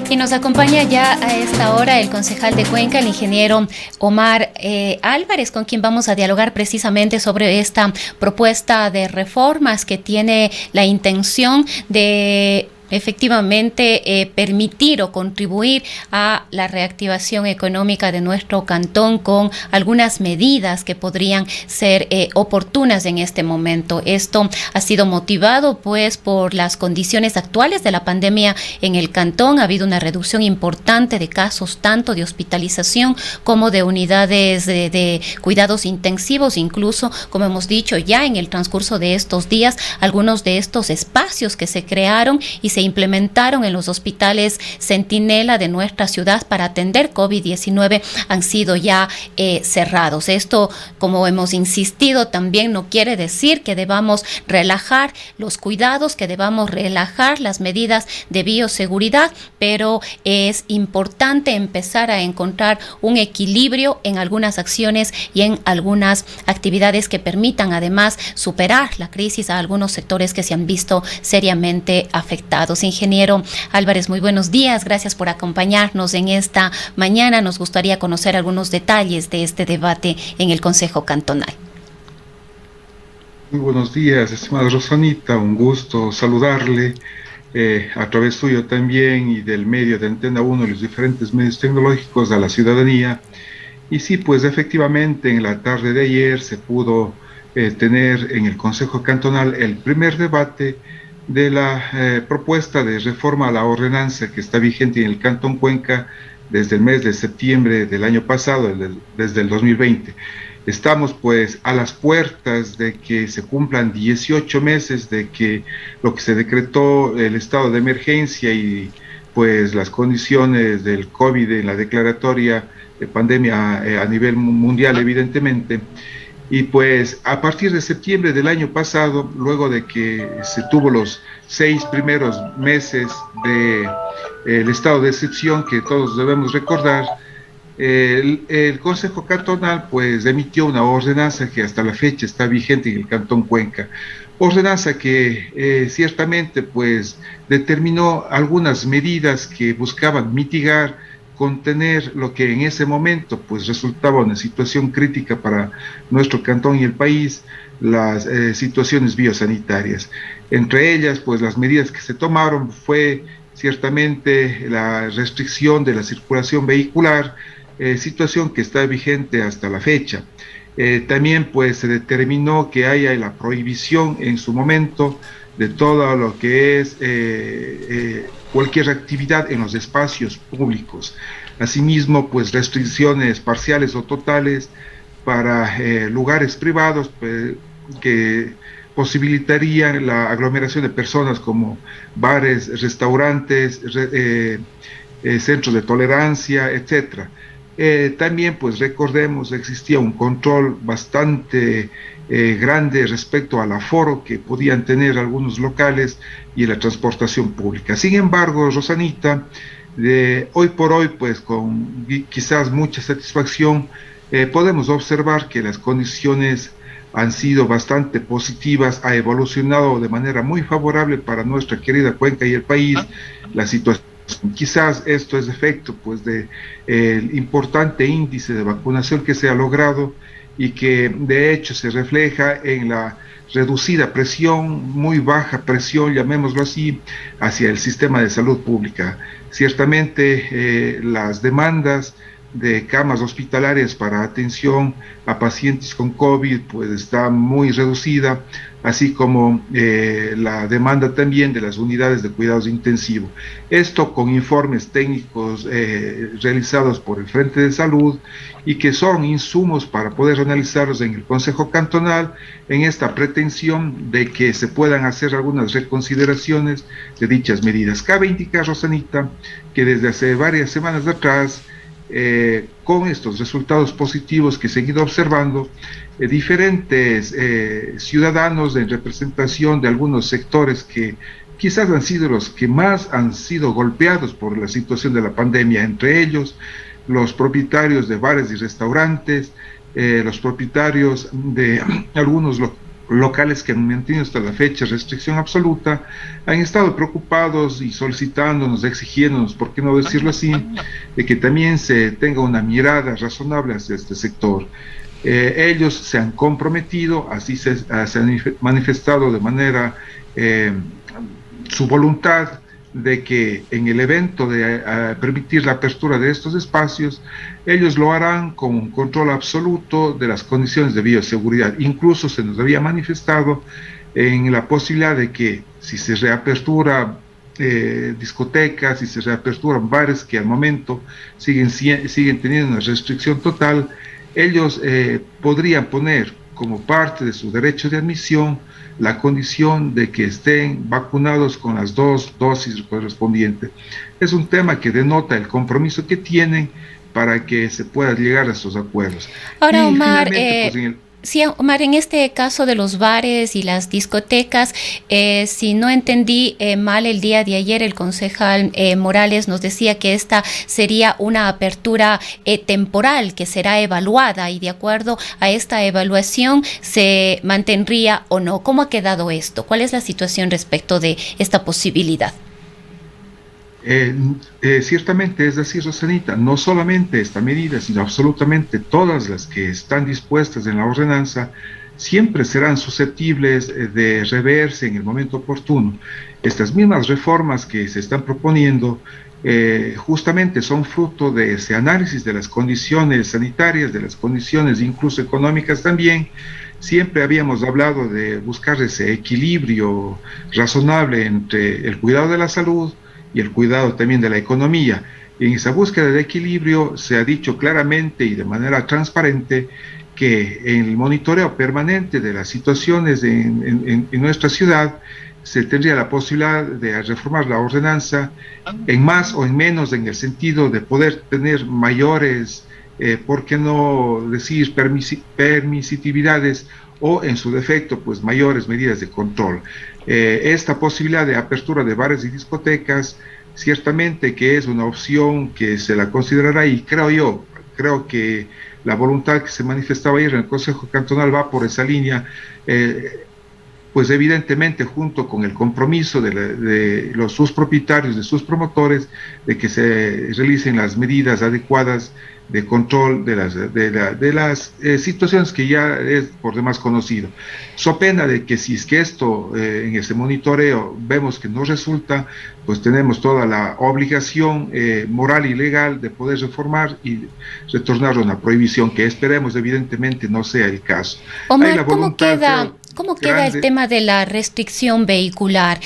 Y nos acompaña ya a esta hora el concejal de Cuenca, el ingeniero Omar Álvarez, con quien vamos a dialogar precisamente sobre esta propuesta de reformas que tiene la intención de efectivamente permitir o contribuir a la reactivación económica de nuestro cantón con algunas medidas que podrían ser oportunas en este momento. Esto ha sido motivado pues por las condiciones actuales de la pandemia en el cantón. Ha habido una reducción importante de casos tanto de hospitalización como de unidades de cuidados intensivos, incluso como hemos dicho ya en el transcurso de estos días, algunos de estos espacios que se crearon y se implementaron en los hospitales Centinela de nuestra ciudad para atender COVID-19 han sido ya cerrados. Esto, como hemos insistido, también no quiere decir que debamos relajar los cuidados, que debamos relajar las medidas de bioseguridad, pero es importante empezar a encontrar un equilibrio en algunas acciones y en algunas actividades que permitan además superar la crisis a algunos sectores que se han visto seriamente afectados. Ingeniero Álvarez, muy buenos días. Gracias por acompañarnos en esta mañana. Nos gustaría conocer algunos detalles de este debate en el Consejo Cantonal. Muy buenos días, estimada Rosanita. Un gusto saludarle a través suyo también y del medio de Antena 1 y los diferentes medios tecnológicos a la ciudadanía. Y sí, pues efectivamente en la tarde de ayer se pudo tener en el Consejo Cantonal el primer debate de la propuesta de reforma a la ordenanza que está vigente en el Cantón Cuenca desde el mes de septiembre del año pasado, desde el 2020. Estamos pues a las puertas de que se cumplan 18 meses de que lo que se decretó el estado de emergencia y pues las condiciones del COVID en la declaratoria de pandemia a nivel mundial, evidentemente. Y pues a partir de septiembre del año pasado, luego de que se tuvo los 6 primeros meses del estado de excepción que todos debemos recordar, el Consejo Cantonal pues emitió una ordenanza que hasta la fecha está vigente en el Cantón Cuenca. Ordenanza que ciertamente pues determinó algunas medidas que buscaban mitigar, contener lo que en ese momento pues resultaba una situación crítica para nuestro cantón y el país, las situaciones biosanitarias. Entre ellas pues las medidas que se tomaron fue ciertamente la restricción de la circulación vehicular, situación que está vigente hasta la fecha. También pues se determinó que haya la prohibición en su momento de todo lo que es cualquier actividad en los espacios públicos. Asimismo, pues restricciones parciales o totales para lugares privados que posibilitarían la aglomeración de personas como bares, restaurantes, centros de tolerancia, etcétera. También, pues recordemos, existía un control bastante grande respecto al aforo que podían tener algunos locales y la transportación pública. Sin embargo, Rosanita, hoy por hoy, pues con quizás mucha satisfacción, podemos observar que las condiciones han sido bastante positivas, ha evolucionado de manera muy favorable para nuestra querida Cuenca y el país, la situación. Quizás esto es efecto pues de el importante índice de vacunación que se ha logrado y que de hecho se refleja en la reducida presión, muy baja presión, llamémoslo así, hacia el sistema de salud pública. Ciertamente las demandas de camas hospitalarias para atención a pacientes con COVID pues está muy reducida, así como la demanda también de las unidades de cuidados intensivos. Esto con informes técnicos realizados por el Frente de Salud y que son insumos para poder analizarlos en el Consejo Cantonal en esta pretensión de que se puedan hacer algunas reconsideraciones de dichas medidas. Cabe indicar, Rosanita, que desde hace varias semanas atrás, con estos resultados positivos que he seguido observando, diferentes ciudadanos en representación de algunos sectores que quizás han sido los que más han sido golpeados por la situación de la pandemia, entre ellos los propietarios de bares y restaurantes, los propietarios de algunos locales que han mantenido hasta la fecha restricción absoluta, han estado preocupados y solicitándonos, exigiéndonos, por qué no decirlo así, de que también se tenga una mirada razonable hacia este sector. Ellos se han comprometido, así se han manifestado de manera su voluntad de que en el evento de permitir la apertura de estos espacios, ellos lo harán con un control absoluto de las condiciones de bioseguridad. Incluso se nos había manifestado en la posibilidad de que si se reapertura discotecas, si se reaperturan bares que al momento siguen teniendo una restricción total, ellos podrían poner como parte de su derecho de admisión la condición de que estén vacunados con las 2 dosis correspondientes. Es un tema que denota el compromiso que tienen para que se pueda llegar a estos acuerdos. Ahora, Omar, sí, Omar, en este caso de los bares y las discotecas, si no entendí mal el día de ayer, el concejal Morales nos decía que esta sería una apertura temporal que será evaluada y de acuerdo a esta evaluación se mantendría o no. ¿Cómo ha quedado esto? ¿Cuál es la situación respecto de esta posibilidad? Ciertamente, es decir, Rosanita, no solamente esta medida, sino absolutamente todas las que están dispuestas en la ordenanza, siempre serán susceptibles de reverse en el momento oportuno. Estas mismas reformas que se están proponiendo justamente son fruto de ese análisis de las condiciones sanitarias, de las condiciones incluso económicas también. Siempre habíamos hablado de buscar ese equilibrio razonable entre el cuidado de la salud y el cuidado también de la economía. En esa búsqueda de equilibrio se ha dicho claramente y de manera transparente que en el monitoreo permanente de las situaciones en nuestra ciudad se tendría la posibilidad de reformar la ordenanza en más o en menos, en el sentido de poder tener mayores, ¿por qué no decir permisividades, o en su defecto, pues mayores medidas de control? Esta posibilidad de apertura de bares y discotecas, ciertamente que es una opción que se la considerará, y creo que la voluntad que se manifestaba ayer en el Consejo Cantonal va por esa línea, pues evidentemente junto con el compromiso de sus propietarios, de sus promotores, de que se realicen las medidas adecuadas de control de las situaciones que ya es por demás conocido. So pena de que si es que esto en ese monitoreo vemos que no resulta, pues tenemos toda la obligación moral y legal de poder reformar y retornar a una prohibición, que esperemos evidentemente no sea el caso. Omar, ¿cómo queda el tema de la restricción vehicular?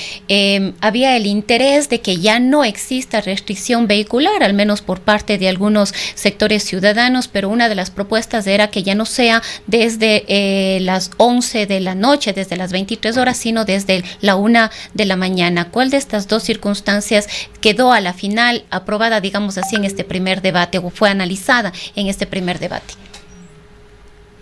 Había el interés de que ya no exista restricción vehicular, al menos por parte de algunos sectores ciudadanos, pero una de las propuestas era que ya no sea desde las 11 de la noche, desde las 23 horas, sino desde la 1 de la mañana. ¿Cuál de estas dos circunstancias quedó a la final aprobada, digamos así, en este primer debate, o fue analizada en este primer debate?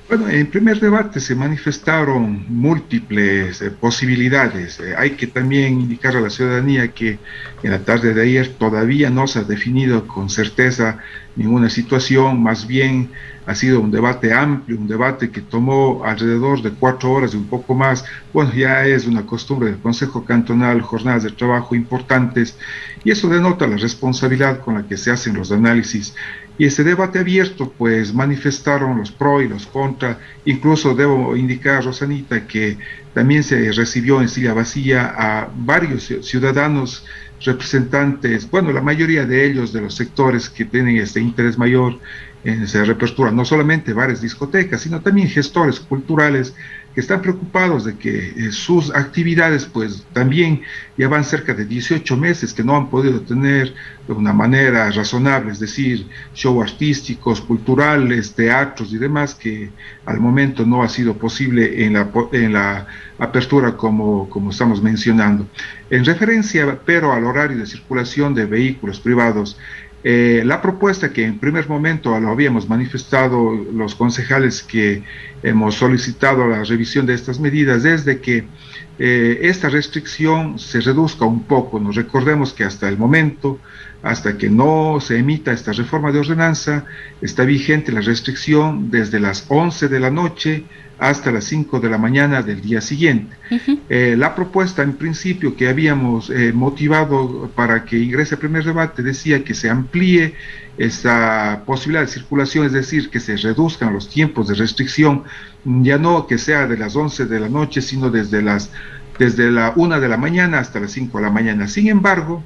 Bueno, en primer debate se manifestaron múltiples posibilidades. Hay que también indicar a la ciudadanía que en la tarde de ayer todavía no se ha definido con certeza ninguna situación, más bien ha sido un debate amplio, un debate que tomó alrededor de 4 horas y un poco más. Bueno, ya es una costumbre del Consejo Cantonal, jornadas de trabajo importantes, y eso denota la responsabilidad con la que se hacen los análisis. Y ese debate abierto, pues manifestaron los pros y los contras. Incluso debo indicar, Rosanita, que también se recibió en silla vacía a varios ciudadanos representantes, bueno, la mayoría de ellos de los sectores que tienen este interés mayor en esa reapertura, no solamente bares, discotecas, sino también gestores culturales que están preocupados de que sus actividades pues también ya van cerca de 18 meses que no han podido tener de una manera razonable, es decir, shows artísticos, culturales, teatros y demás, que al momento no ha sido posible en la apertura como estamos mencionando. En referencia, pero al horario de circulación de vehículos privados, la propuesta que en primer momento lo habíamos manifestado los concejales que hemos solicitado la revisión de estas medidas es de que esta restricción se reduzca un poco. Nos recordemos que hasta el momento, hasta que no se emita esta reforma de ordenanza, está vigente la restricción desde las 11 de la noche hasta las 5 de la mañana del día siguiente. Ujú. La propuesta en principio que habíamos motivado para que ingrese al primer debate decía que se amplíe esta posibilidad de circulación, es decir, que se reduzcan los tiempos de restricción, ya no que sea de las 11 de la noche, sino desde la 1 de la mañana hasta las 5 de la mañana. Sin embargo,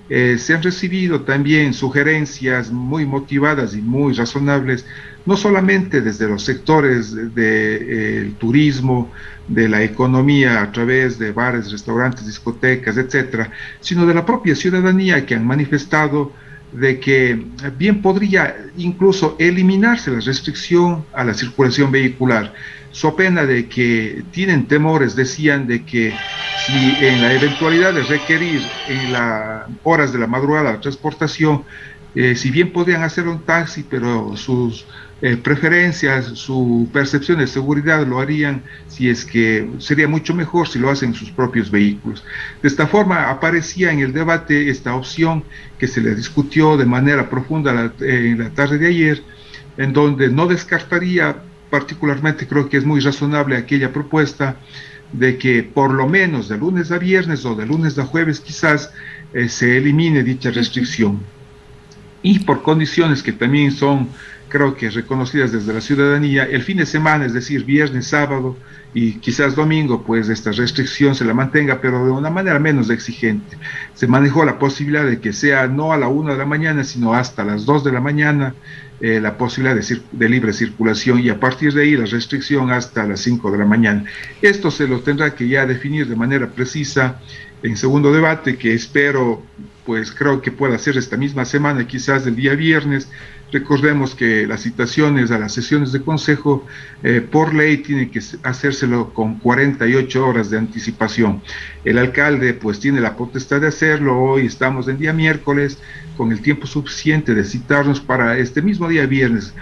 se han recibido también sugerencias muy motivadas y muy razonables, no solamente desde los sectores del turismo, de la economía a través de bares, restaurantes, discotecas, etcétera, sino de la propia ciudadanía, que han manifestado de que bien podría incluso eliminarse la restricción a la circulación vehicular, so pena de que tienen temores, decían, de que si en la eventualidad de requerir en las horas de la madrugada la transportación, si bien podrían hacerlo en taxi, pero sus preferencias, su percepción de seguridad lo harían, si es que sería mucho mejor si lo hacen en sus propios vehículos. De esta forma aparecía en el debate esta opción que se le discutió de manera profunda en la tarde de ayer, en donde no descartaría, particularmente creo que es muy razonable aquella propuesta de que por lo menos de lunes a viernes o de lunes a jueves quizás se elimine dicha restricción. Y por condiciones que también son, creo que reconocidas desde la ciudadanía, el fin de semana, es decir, viernes, sábado y quizás domingo, pues esta restricción se la mantenga, pero de una manera menos exigente. Se manejó la posibilidad de que sea no a la 1 de la mañana, sino hasta las 2 de la mañana, la posibilidad de libre circulación, y a partir de ahí la restricción hasta las 5 de la mañana. Esto se lo tendrá que ya definir de manera precisa en segundo debate, que espero, pues creo que pueda ser esta misma semana, quizás el día viernes. Recordemos que las citaciones a las sesiones de consejo por ley tienen que hacérselo con 48 horas de anticipación. El alcalde pues tiene la potestad de hacerlo. Hoy estamos en día miércoles, con el tiempo suficiente de citarnos para este mismo día viernes.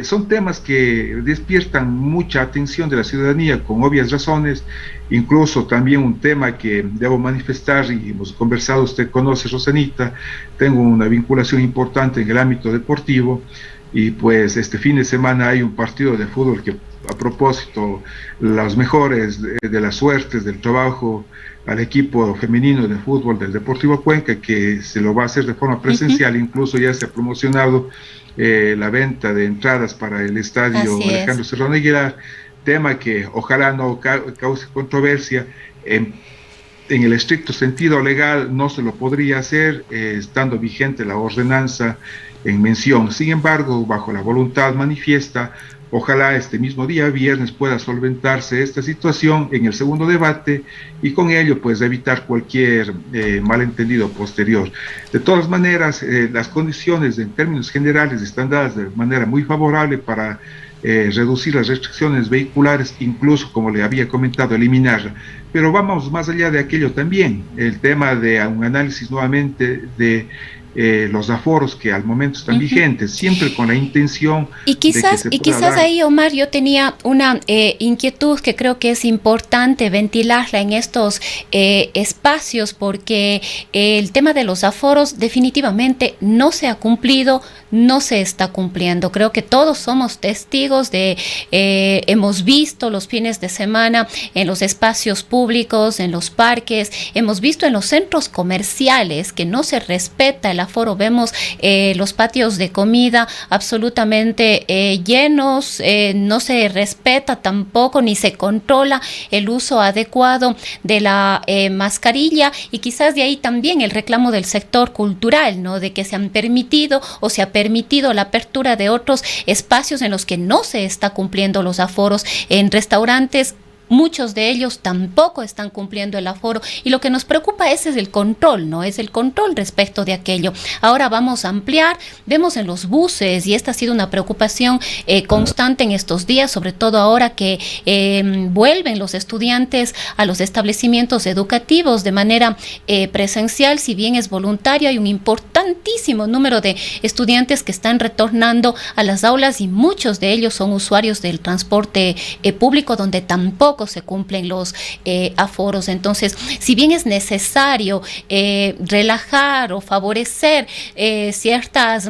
Son temas que despiertan mucha atención de la ciudadanía con obvias razones, incluso también un tema que debo manifestar y hemos conversado, usted conoce, Rosanita, tengo una vinculación importante en el ámbito deportivo, y pues este fin de semana hay un partido de fútbol que, a propósito, los mejores de las suertes del trabajo al equipo femenino de fútbol del Deportivo Cuenca, que se lo va a hacer de forma presencial. Incluso ya se ha promocionado la venta de entradas para el estadio Alejandro Serrano Aguilar, tema que ojalá no cause controversia. En el estricto sentido legal no se lo podría hacer, estando vigente la ordenanza en mención. Sin embargo, bajo la voluntad manifiesta, ojalá este mismo día viernes pueda solventarse esta situación en el segundo debate, y con ello pues evitar cualquier malentendido posterior. De todas maneras, las condiciones en términos generales están dadas de manera muy favorable para reducir las restricciones vehiculares, incluso, como le había comentado, eliminarla. Pero vamos más allá de aquello también, el tema de un análisis nuevamente de los aforos que al momento están vigentes, siempre con la intención y quizás, ahí, Omar, yo tenía una inquietud que creo que es importante ventilarla en estos espacios, porque el tema de los aforos definitivamente no se ha cumplido, no se está cumpliendo. Creo que todos somos testigos de, hemos visto los fines de semana en los espacios públicos, en los parques, hemos visto en los centros comerciales que no se respeta el aforo. Vemos los patios de comida absolutamente llenos, no se respeta tampoco ni se controla el uso adecuado de la mascarilla, y quizás de ahí también el reclamo del sector cultural, ¿no? De que se han permitido o se ha permitido la apertura de otros espacios en los que no se está cumpliendo los aforos. En restaurantes, muchos de ellos tampoco están cumpliendo el aforo, y lo que nos preocupa es el control, ¿no? Es el control respecto de aquello. Ahora vamos a ampliar, vemos en los buses, y esta ha sido una preocupación constante en estos días, sobre todo ahora que vuelven los estudiantes a los establecimientos educativos de manera presencial. Si bien es voluntario, hay un importantísimo número de estudiantes que están retornando a las aulas, y muchos de ellos son usuarios del transporte público, donde tampoco tampoco se cumplen los aforos. Entonces, si bien es necesario relajar o favorecer ciertas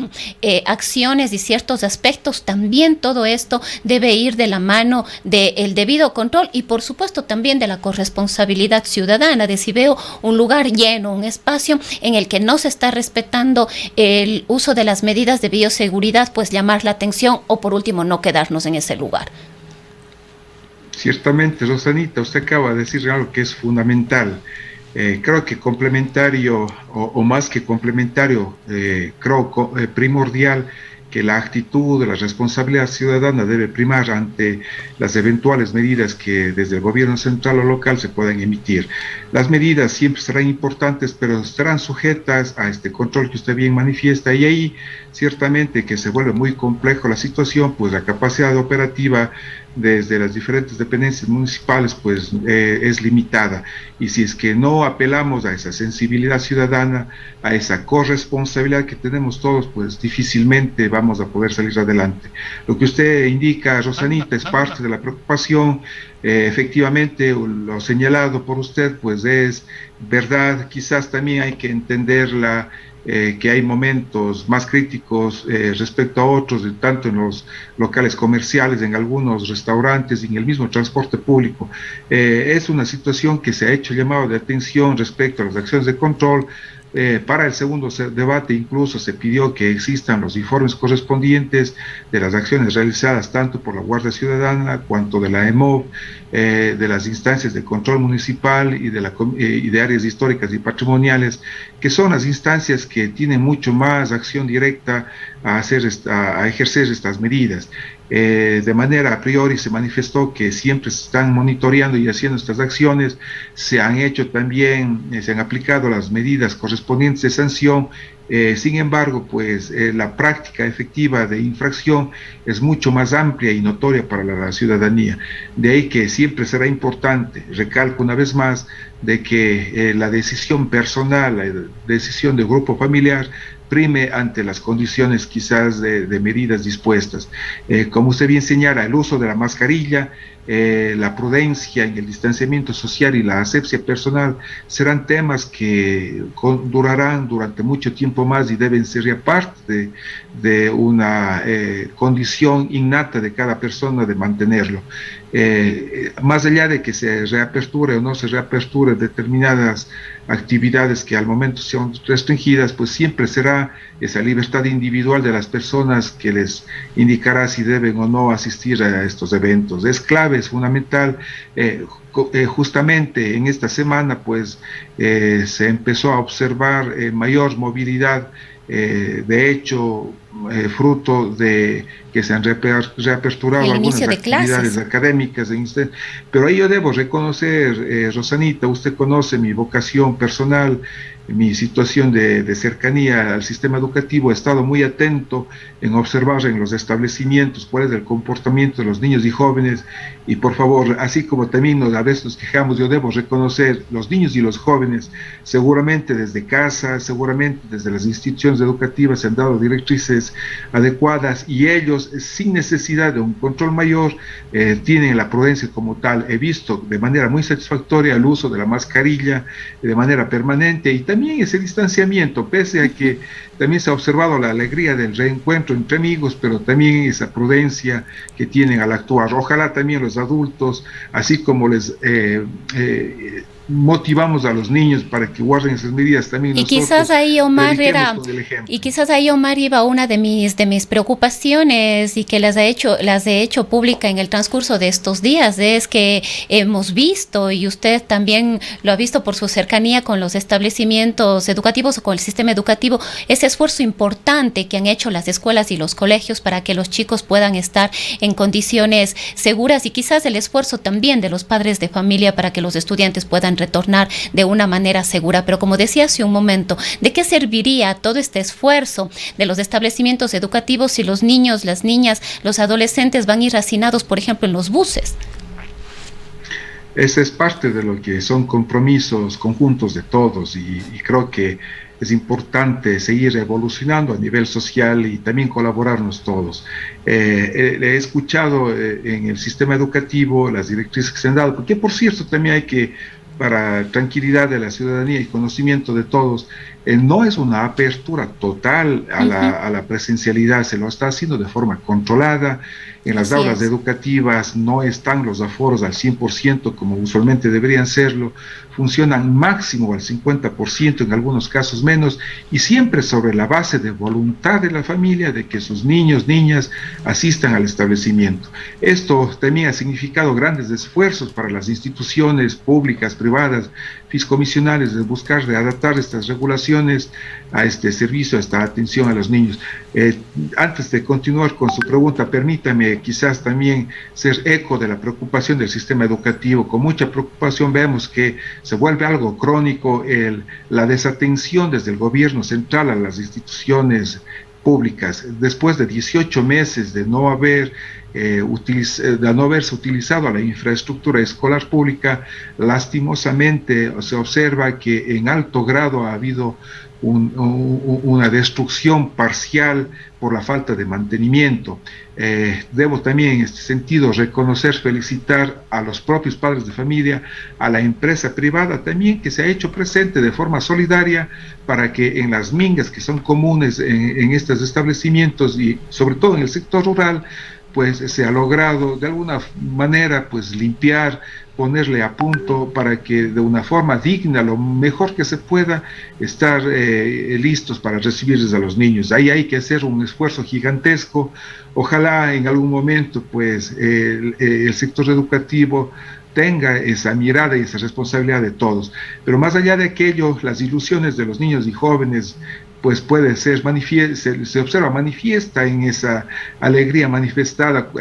acciones y ciertos aspectos, también todo esto debe ir de la mano del debido control y por supuesto también de la corresponsabilidad ciudadana, de si veo un lugar lleno, un espacio en el que no se está respetando el uso de las medidas de bioseguridad, pues llamar la atención o por último no quedarnos en ese lugar. Ciertamente, Rosanita, usted acaba de decir algo que es fundamental. Creo que complementario o más que complementario, primordial que la actitud de la responsabilidad ciudadana debe primar ante las eventuales medidas que desde el gobierno central o local se puedan emitir. Las medidas siempre serán importantes, pero estarán sujetas a este control que usted bien manifiesta, y ahí ciertamente que se vuelve muy complejo la situación, pues la capacidad operativa desde las diferentes dependencias municipales pues es limitada, y si es que no apelamos a esa sensibilidad ciudadana, a esa corresponsabilidad que tenemos todos, pues difícilmente vamos a poder salir adelante. Lo que usted indica, Rosanita, es parte de la preocupación. Efectivamente, lo señalado por usted pues es verdad. Quizás también hay que entenderla, que hay momentos más críticos respecto a otros, tanto en los locales comerciales, en algunos restaurantes y en el mismo transporte público. Es una situación que se ha hecho llamado de atención respecto a las acciones de control. Para el segundo debate incluso se pidió que existan los informes correspondientes de las acciones realizadas tanto por la Guardia Ciudadana cuanto de la EMOV, de las instancias de control municipal y de áreas históricas y patrimoniales, que son las instancias que tienen mucho más acción directa a ejercer estas medidas. De manera a priori se manifestó que siempre se están monitoreando y haciendo estas acciones. Se han hecho también, se han aplicado las medidas correspondientes de sanción. Sin embargo, pues la práctica efectiva de infracción es mucho más amplia y notoria para la ciudadanía. De ahí que siempre será importante, recalco una vez más, de que la decisión personal, la decisión del grupo familiar, prime ante las condiciones quizás de medidas dispuestas. Como usted bien señala, el uso de la mascarilla, la prudencia en el distanciamiento social y la asepsia personal serán temas que durarán durante mucho tiempo más y deben ser ya parte de una condición innata de cada persona de mantenerlo. Más allá de que se reaperture o no se reaperture determinadas actividades que al momento son restringidas, pues siempre será esa libertad individual de las personas que les indicará si deben o no asistir a estos eventos. Es clave, es fundamental. Justamente en esta semana pues se empezó a observar mayor movilidad, de hecho fruto de que se han reaperturado algunas actividades académicas, pero ahí yo debo reconocer, Rosanita, usted conoce mi vocación personal, mi situación de cercanía al sistema educativo. He estado muy atento en observar en los establecimientos cuál es el comportamiento de los niños y jóvenes, y por favor, así como también a veces nos quejamos, yo debo reconocer, los niños y los jóvenes, seguramente desde casa, seguramente desde las instituciones educativas se han dado directrices adecuadas, y ellos, sin necesidad de un control mayor, tienen la prudencia como tal. He visto de manera muy satisfactoria el uso de la mascarilla de manera permanente, y también ese distanciamiento, pese a que también se ha observado la alegría del reencuentro entre amigos, pero también esa prudencia que tienen al actuar. Ojalá también los adultos, así como les motivamos a los niños para que guarden esas medidas, también y nosotros quizás ahí, Omar, iba una de mis preocupaciones, y que las he hecho pública en el transcurso de estos días, es que hemos visto, y usted también lo ha visto por su cercanía con los establecimientos educativos o con el sistema educativo, ese esfuerzo importante que han hecho las escuelas y los colegios para que los chicos puedan estar en condiciones seguras, y quizás el esfuerzo también de los padres de familia para que los estudiantes puedan retornar de una manera segura. Pero como decía hace un momento, ¿de qué serviría todo este esfuerzo de los establecimientos educativos si los niños, las niñas, los adolescentes van a ir hacinados, por ejemplo, en los buses? Esa es parte de lo que son compromisos conjuntos de todos y creo que es importante seguir evolucionando a nivel social y también colaborarnos todos. He escuchado en el sistema educativo las directrices que se han dado, porque por cierto también hay que, para tranquilidad de la ciudadanía y conocimiento de todos, no es una apertura total Ujú. a la presencialidad, se lo está haciendo de forma controlada. En las Así aulas es. educativas no están los aforos al 100% como usualmente deberían serlo, funcionan máximo al 50%, en algunos casos menos, y siempre sobre la base de voluntad de la familia de que sus niños, niñas asistan al establecimiento. Esto también ha significado grandes esfuerzos para las instituciones públicas, privadas, fiscomisionales, de buscar de adaptar estas regulaciones a este servicio, a esta atención a los niños. Antes de continuar con su pregunta, permítame quizás también ser eco de la preocupación del sistema educativo. Con mucha preocupación vemos que se vuelve algo crónico la desatención desde el gobierno central a las instituciones públicas. Después de 18 meses de no haberse utilizado la infraestructura escolar pública, lastimosamente se observa que en alto grado ha habido una destrucción parcial por la falta de mantenimiento. Debo también en este sentido reconocer, felicitar a los propios padres de familia, a la empresa privada también que se ha hecho presente de forma solidaria para que en las mingas que son comunes en estos establecimientos y sobre todo en el sector rural, pues se ha logrado de alguna manera pues limpiar, ponerle a punto para que de una forma digna, lo mejor que se pueda, estar listos para recibirles a los niños. Ahí hay que hacer un esfuerzo gigantesco. Ojalá en algún momento pues el sector educativo tenga esa mirada y esa responsabilidad de todos. Pero más allá de aquello, las ilusiones de los niños y jóvenes pues puede ser, se observa manifiesta en esa alegría manifestada,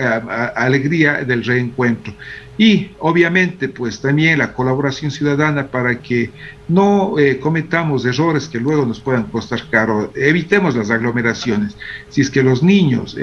alegría del reencuentro. Y obviamente pues también la colaboración ciudadana para que no cometamos errores que luego nos puedan costar caro, evitemos las aglomeraciones. Si es que los niños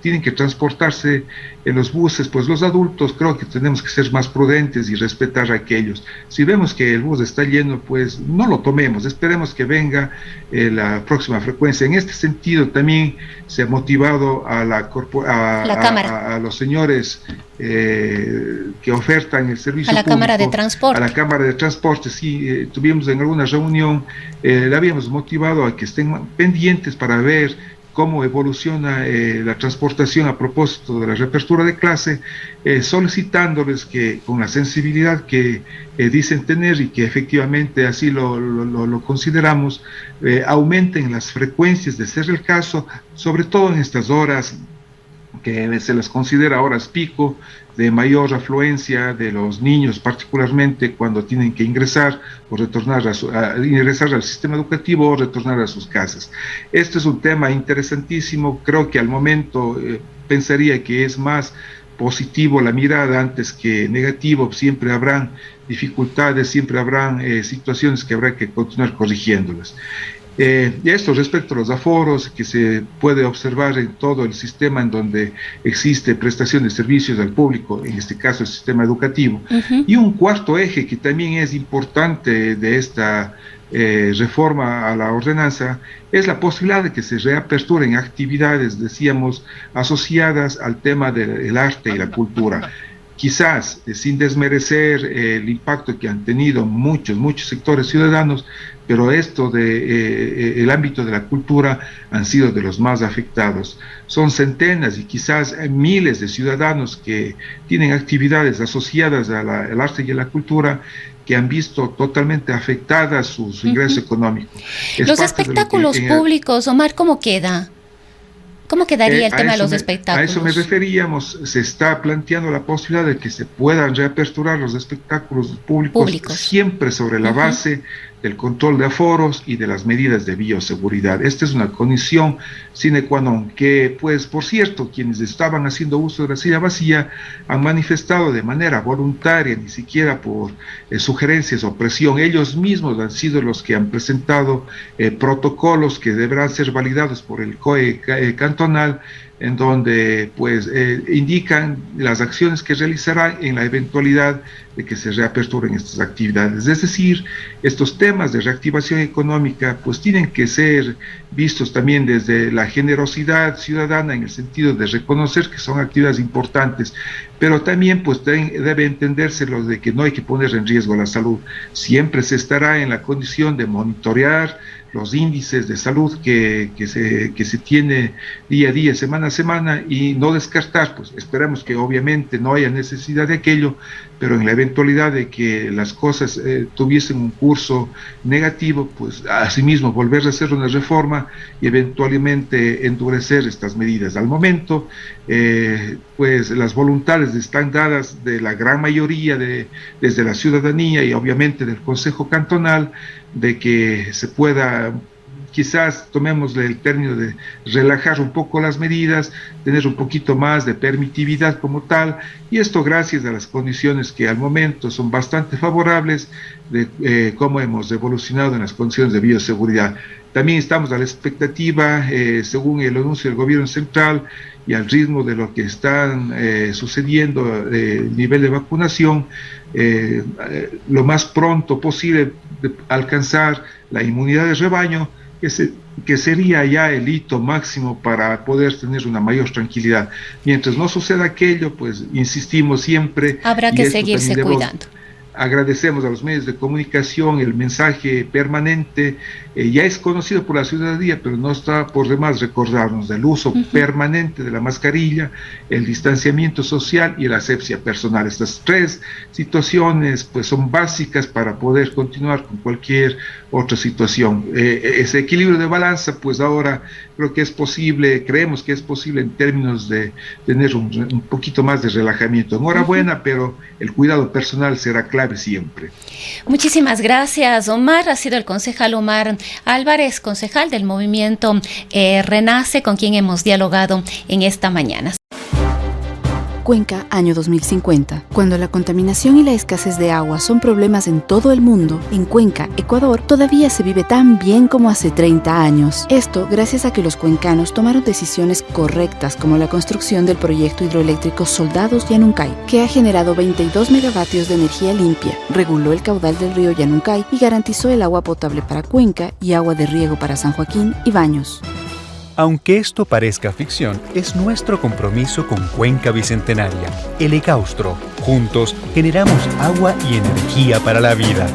tienen que transportarse en los buses, pues los adultos creo que tenemos que ser más prudentes y respetar a aquellos. Si vemos que el bus está lleno, pues no lo tomemos, esperemos que venga la próxima frecuencia. En este sentido también se ha motivado La Cámara. a los señores que ofertan el A servicio la Cámara de público, a la Transporte. Cámara de Transporte. Sí, tuvimos en alguna reunión, le habíamos motivado a que estén pendientes para ver cómo evoluciona la transportación a propósito de la reapertura de clase, solicitándoles que con la sensibilidad que dicen tener y que efectivamente así lo consideramos, aumenten las frecuencias de ser el caso, sobre todo en estas horas que se les considera horas pico, de mayor afluencia de los niños, particularmente cuando tienen que ingresar o retornar ingresar al sistema educativo o retornar a sus casas. Este es un tema interesantísimo, creo que al momento pensaría que es más positivo la mirada antes que negativo, siempre habrán dificultades, siempre habrán situaciones que habrá que continuar corrigiéndolas. Esto respecto a los aforos que se puede observar en todo el sistema en donde existe prestación de servicios al público, en este caso el sistema educativo. Ujú. Y un cuarto eje que también es importante de esta reforma a la ordenanza es la posibilidad de que se reaperturen actividades, decíamos, asociadas al tema del arte y la cultura. Quizás sin desmerecer el impacto que han tenido muchos sectores ciudadanos, pero esto de el ámbito de la cultura han sido de los más afectados. Son centenas y quizás miles de ciudadanos que tienen actividades asociadas al arte y a la cultura que han visto totalmente afectadas su ingreso Ujú. económico. Es Los parte de lo que espectáculos públicos, Omar, ¿cómo queda? ¿Cómo quedaría el tema de los A eso me espectáculos referíamos, se está planteando la posibilidad de que se puedan reaperturar los espectáculos públicos públicos? siempre sobre la Ujú. base del control de aforos y de las medidas de bioseguridad. Esta es una condición sine qua non que, pues, por cierto, quienes estaban haciendo uso de la silla vacía han manifestado de manera voluntaria, ni siquiera por sugerencias o presión. Ellos mismos han sido los que han presentado protocolos que deberán ser validados por el COE cantonal en donde pues indican las acciones que realizarán en la eventualidad de que se reaperturen estas actividades. Es decir, estos temas de reactivación económica pues tienen que ser vistos también desde la generosidad ciudadana, en el sentido de reconocer que son actividades importantes, pero también pues debe entenderse lo de que no hay que poner en riesgo la salud. Siempre se estará en la condición de monitorear los índices de salud que se tiene día a día, semana a semana, y no descartar, pues esperamos que obviamente no haya necesidad de aquello, pero en la eventualidad de que las cosas tuviesen un curso negativo, pues asimismo volver a hacer una reforma y eventualmente endurecer estas medidas. Al momento, pues las voluntades están dadas de la gran mayoría desde la ciudadanía y obviamente del Consejo Cantonal, de que se pueda, quizás tomémosle el término de relajar un poco las medidas, tener un poquito más de permitividad como tal, y esto gracias a las condiciones que al momento son bastante favorables de cómo hemos evolucionado en las condiciones de bioseguridad. También estamos a la expectativa, según el anuncio del gobierno central y al ritmo de lo que están sucediendo, el nivel de vacunación, lo más pronto posible de alcanzar la inmunidad de rebaño, que sería ya el hito máximo para poder tener una mayor tranquilidad. Mientras no suceda aquello, pues insistimos siempre. Habrá que seguirse cuidando. Agradecemos a los medios de comunicación el mensaje permanente, ya es conocido por la ciudadanía, pero no está por demás recordarnos del uso permanente de la mascarilla, el distanciamiento social y la asepsia personal. Estas tres situaciones pues son básicas para poder continuar con cualquier otra situación. Ese equilibrio de balanza pues ahora creo que es posible, creemos que es posible en términos de tener un poquito más de relajamiento. Enhorabuena, pero el cuidado personal será clave siempre. Muchísimas gracias, Omar. Ha sido el concejal Omar Álvarez, concejal del movimiento Renace, con quien hemos dialogado en esta mañana. Cuenca, año 2050. Cuando la contaminación y la escasez de agua son problemas en todo el mundo, en Cuenca, Ecuador, todavía se vive tan bien como hace 30 años. Esto gracias a que los cuencanos tomaron decisiones correctas, como la construcción del proyecto hidroeléctrico Soldados Yanuncay, que ha generado 22 megavatios de energía limpia, reguló el caudal del río Yanuncay y garantizó el agua potable para Cuenca y agua de riego para San Joaquín y Baños. Aunque esto parezca ficción, es nuestro compromiso con Cuenca Bicentenaria, el Ecaustro. Juntos generamos agua y energía para la vida.